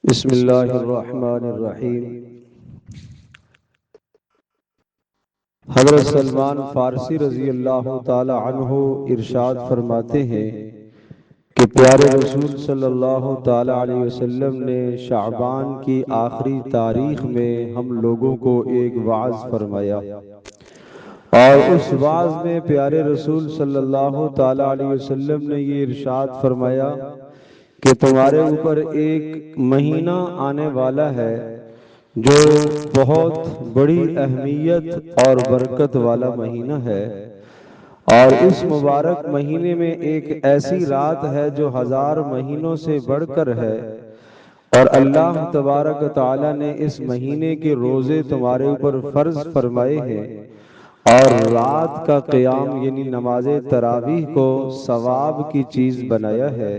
بسم اللہ الرحمن الرحیم۔ حضرت سلمان فارسی رضی اللہ تعالی عنہ ارشاد فرماتے ہیں کہ پیارے رسول صلی اللہ تعالی علیہ وسلم نے شعبان کی آخری تاریخ میں ہم لوگوں کو ایک وعظ فرمایا، اور اس وعظ میں پیارے رسول صلی اللہ تعالی علیہ وسلم نے یہ ارشاد فرمایا کہ تمہارے اوپر ایک مہینہ آنے والا ہے جو بہت بڑی اہمیت اور برکت والا مہینہ ہے، اور اس مبارک مہینے میں ایک ایسی رات ہے جو 1000 مہینوں سے بڑھ کر ہے، اور اللہ تبارک و تعالی نے اس مہینے کے روزے تمہارے اوپر فرض فرمائے ہیں، اور رات کا قیام یعنی نماز تراویح کو ثواب کی چیز بنایا ہے۔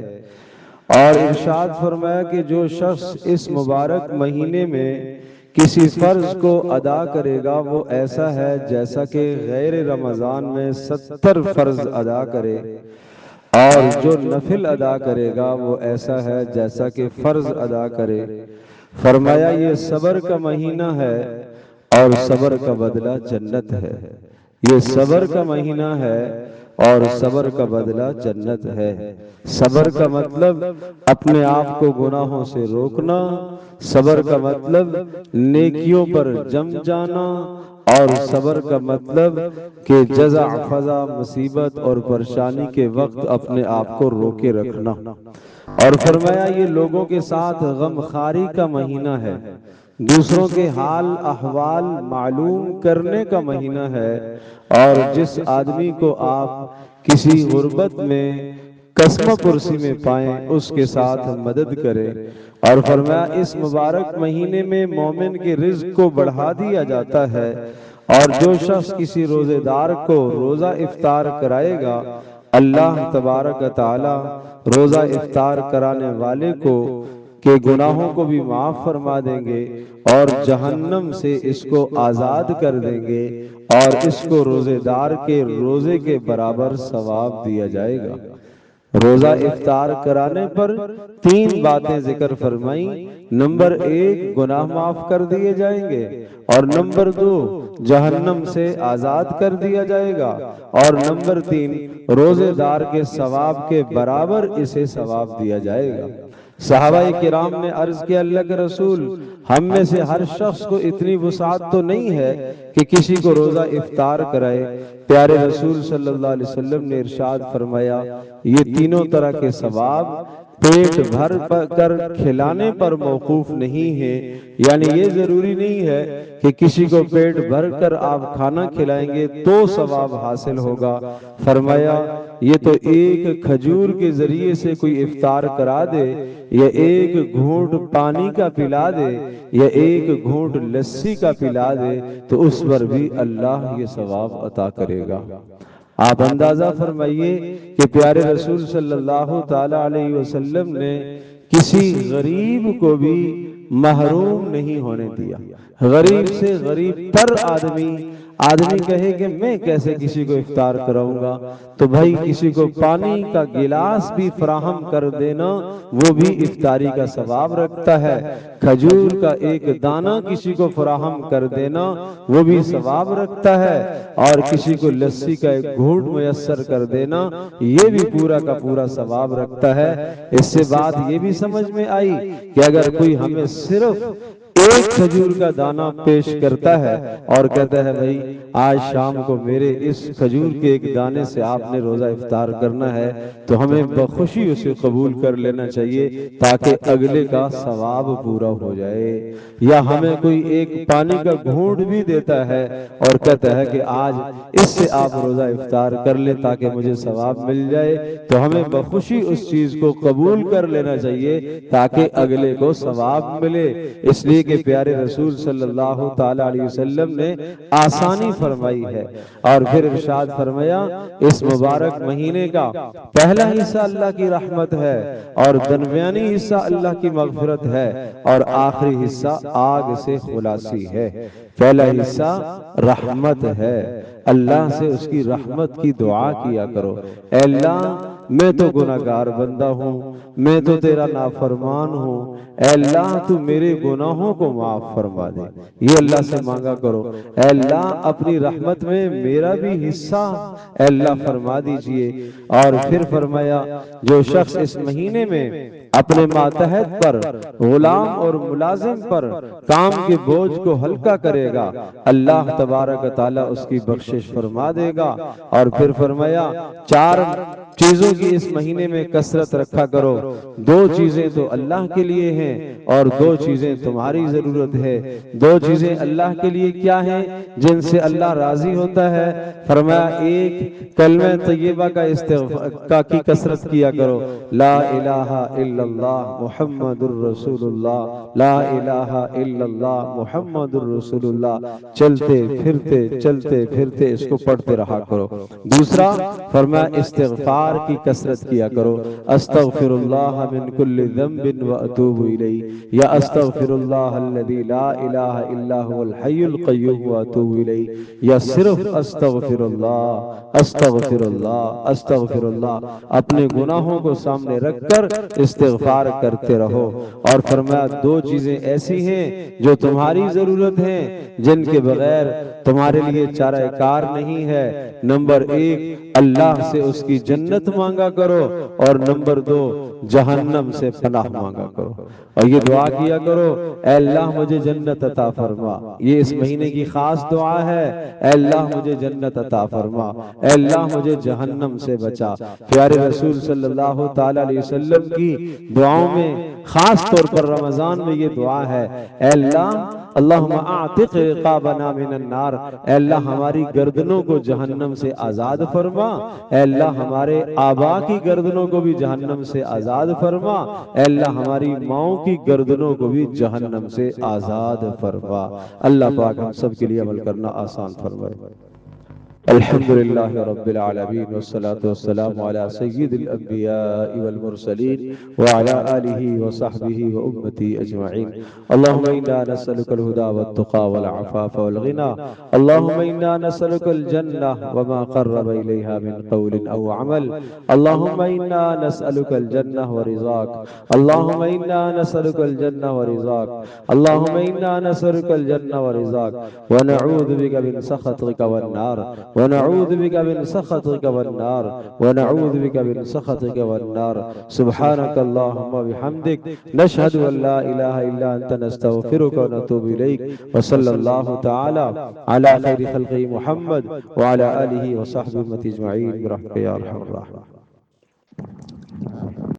اور ارشاد فرمایا کہ جو شخص اس مبارک مہینے میں کسی فرض کو ادا کرے گا وہ ایسا ہے جیسا کہ غیر رمضان میں 70 فرض ادا کرے، اور جو نفل ادا کرے گا وہ ایسا ہے جیسا کہ فرض ادا کرے۔ فرمایا یہ صبر کا مہینہ ہے اور صبر کا بدلہ جنت ہے۔ یہ صبر کا مہینہ ہے اور صبر کا بدلہ جنت ہے۔ صبر کا مطلب اپنے آپ کو گناہوں سے روکنا، صبر کا مطلب نیکیوں پر جم جانا، اور صبر کا مطلب کہ جزع فضا مصیبت اور پریشانی کے وقت اپنے آپ کو روکے رکھنا۔ اور فرمایا یہ لوگوں کے ساتھ غم خواری کا مہینہ ہے، دوسروں کے حال احوال معلوم کرنے کا مہینہ ہے، اور جس آدمی کو آپ کسی غربت میں قسمہ پرسی میں پائیں اس کے ساتھ مدد کریں۔ اور فرمایا اس مبارک مہینے میں مومن کے رزق کو بڑھا دیا جاتا ہے، اور جو شخص کسی روزے دار کو روزہ افطار کرائے گا اللہ تبارک و تعالی روزہ افطار کرانے والے کو کے گناہوں کو بھی معاف فرما دیں گے، اور جہنم سے اس کو آزاد کر دیں گے، اور اس کو روزے دار کے روزے کے برابر ثواب دیا جائے گا۔ روزہ افطار کرانے پر 3 باتیں ذکر فرمائیں۔ نمبر 1 گناہ معاف کر دیے جائیں گے، اور نمبر 2 جہنم سے آزاد کر دیا جائے گا، اور نمبر 3 روزے دار کے ثواب کے برابر اسے ثواب دیا جائے گا۔ صحابہ کرام نے عرض کیا اللہ کے رسول، ہم میں سے ہر شخص کو اتنی وسعت تو نہیں ہے کہ کسی کو روزہ افطار کرائے۔ پیارے رسول صلی اللہ علیہ وسلم نے ارشاد فرمایا یہ تینوں طرح کے ثواب پیٹ بھر کر کھلانے پر موقوف نہیں ہے، یعنی یہ ضروری نہیں ہے کہ کسی کو پیٹ بھر کر آپ کھانا کھلائیں گے تو ثواب حاصل ہوگا۔ فرمایا یہ تو ایک کھجور کے ذریعے سے کوئی افطار کرا دے، یا ایک گھونٹ پانی کا پلا دے، یا ایک گھونٹ لسی کا پلا دے، تو اس پر بھی اللہ یہ ثواب عطا کرے گا۔ آپ اندازہ فرمائیے کہ پیارے رسول صلی اللہ تعالی علیہ وسلم نے کسی غریب کو بھی محروم نہیں ہونے دیا۔ غریب سے غریب تر آدمی کہے کہ میں کیسے کسی کو افطار کراؤں گا، تو بھائی کسی کو پانی کا گلاس بھی فراہم کر دینا وہ بھی افطاری کا ثواب رکھتا ہے۔ کھجور کا ایک دانہ کسی کو فراہم کر دینا وہ بھی ثواب رکھتا ہے، اور کسی کو لسی کا ایک گھونٹ میسر کر دینا یہ بھی پورا کا پورا ثواب رکھتا ہے۔ اس سے بات یہ بھی سمجھ میں آئی کہ اگر کوئی ہمیں صرف ایک کھجور کا دانہ پیش کرتا ہے اور کہتا ہے بھائی آج شام کو میرے اس کھجور کے ایک دانے سے آپ نے روزہ افطار کرنا ہے، تو ہمیں بخوشی اسے قبول کر لینا چاہیے تاکہ اگلے کا ثواب پورا ہو جائے۔ یا ہمیں کوئی ایک پانی کا گھونٹ بھی دیتا ہے اور کہتا ہے کہ آج اس سے آپ روزہ افطار کر لیں تاکہ مجھے ثواب مل جائے، تو ہمیں بخوشی اس چیز کو قبول کر لینا چاہیے تاکہ اگلے کو ثواب ملے۔ اس لیے کہ پیارے رسول صلی اللہ تعالی علیہ وسلم نے آسانی فرمائی ہے۔ اور پھر ارشاد فرمایا اس مبارک مہینے کا پہلا حصہ اللہ کی رحمت ہے، اور درمیانی حصہ اللہ کی مغفرت ہے، اور آخری حصہ آگ سے خلاصی ہے۔ پہلا حصہ رحمت ہے، اللہ سے اس کی رحمت کی دعا کیا کرو، اے اللہ میں تو گناہگار بندہ ہوں، میں تو تیرا نافرمان ہوں، اے اللہ تو میرے گناہوں کو معاف فرما دے۔ یہ اللہ سے مانگا کرو، اے اللہ اپنی رحمت میں میرا بھی حصہ اے اللہ فرما دیجئے۔ اور پھر فرمایا جو شخص اس مہینے میں اپنے ماتحت پر، غلام اور ملازم پر کام کے بوجھ کو ہلکا کرے گا، اللہ تبارک و تعالیٰ اس کی بخشش فرما دے گا۔ اور پھر فرمایا 4 چیزوں کی اس مہینے میں کثرت رکھا کرو، 2 چیزیں تو اللہ کے لیے ہیں اور 2 چیزیں تمہاری ضرورت ہے۔ 2 چیزیں اللہ کے لیے کیا ہیں جن سے اللہ راضی ہوتا ہے؟ فرمایا ایک کلمہ طیبہ کا کی کثرت کیا کرو، لا الہ الا اللہ محمد الرسول اللہ، لا الہ الا اللہ محمد الرسول اللہ، چلتے پھرتے اس کو پڑھتے رہا کرو۔ دوسرا فرمایا استغفار کی کثرت کیا کرو، استغفر اللہ من کل ذنب واتوب الیہ، یا استغفر اللہ الذی لا الہ الا هو الحی القیوم واتوب الیہ، یا صرف استغفر اللہ استغفر اللہ استغفر اللہ۔ اپنے گناہوں کو سامنے رکھ کر استغفار کرتے رہو۔ اور فرمایا 2 چیزیں ایسی ہیں جو تمہاری ضرورت ہیں، جن کے بغیر تمہارے لیے چارہ کار نہیں ہے۔ نمبر 1 اللہ سے اس کی جنت مانگا کرو، اور نمبر 2 جہنم سے پناہ مانگا کرو۔ اور یہ دعا کیا کرو، اے اللہ مجھے جنت عطا فرما۔ یہ اس مہینے کی خاص دعا ہے، اے اللہ مجھے جنت عطا فرما، اے اللہ مجھے جہنم سے بچا۔ پیارے رسول صلی اللہ تعالی علیہ وسلم کی دعاؤں میں خاص طور پر رمضان میں یہ دعا ہے، اے اللہ اللہم اعتق رقابنا من النار، اے اللہ ہماری گردنوں کو جہنم سے آزاد فرما، اے اللہ ہمارے آبا کی گردنوں کو بھی جہنم سے آزاد فرما، اے اللہ ہماری ماؤں کی گردنوں کو بھی جہنم سے آزاد فرما۔ اللہ پاک ہم سب کے لیے عمل کرنا آسان فرمائے۔ الحمدللہ رب العالمین والصلاة والسلام علی سید الانبیاء والمرسلین وعلی آلہ وصحبہ وامتہ اجمعین۔ اللہم انا نسألک الہدى والتقى والعفاف والغنى، اللہم انا نسألک الجنہ وما قرب الیہا من قول او عمل، اللہم انا نسألک الجنہ ورضاک، اللہم انا نسألک الجنہ ورضاک، اللہم انا نسألک الجنہ ورضاک، ونعوذ بک من سخطک والنار، ونعوذ بك من سخطك والنار، ونعوذ بك من سخطك والنار۔ سبحانك اللهم وبحمدك، نشهد ان لا اله الا انت، نستغفرك ونتوب اليك، وصلى الله تعالى على خير خلقه محمد وعلى آله وصحبه اجمعين برحمتك يا ارحم الراحمين۔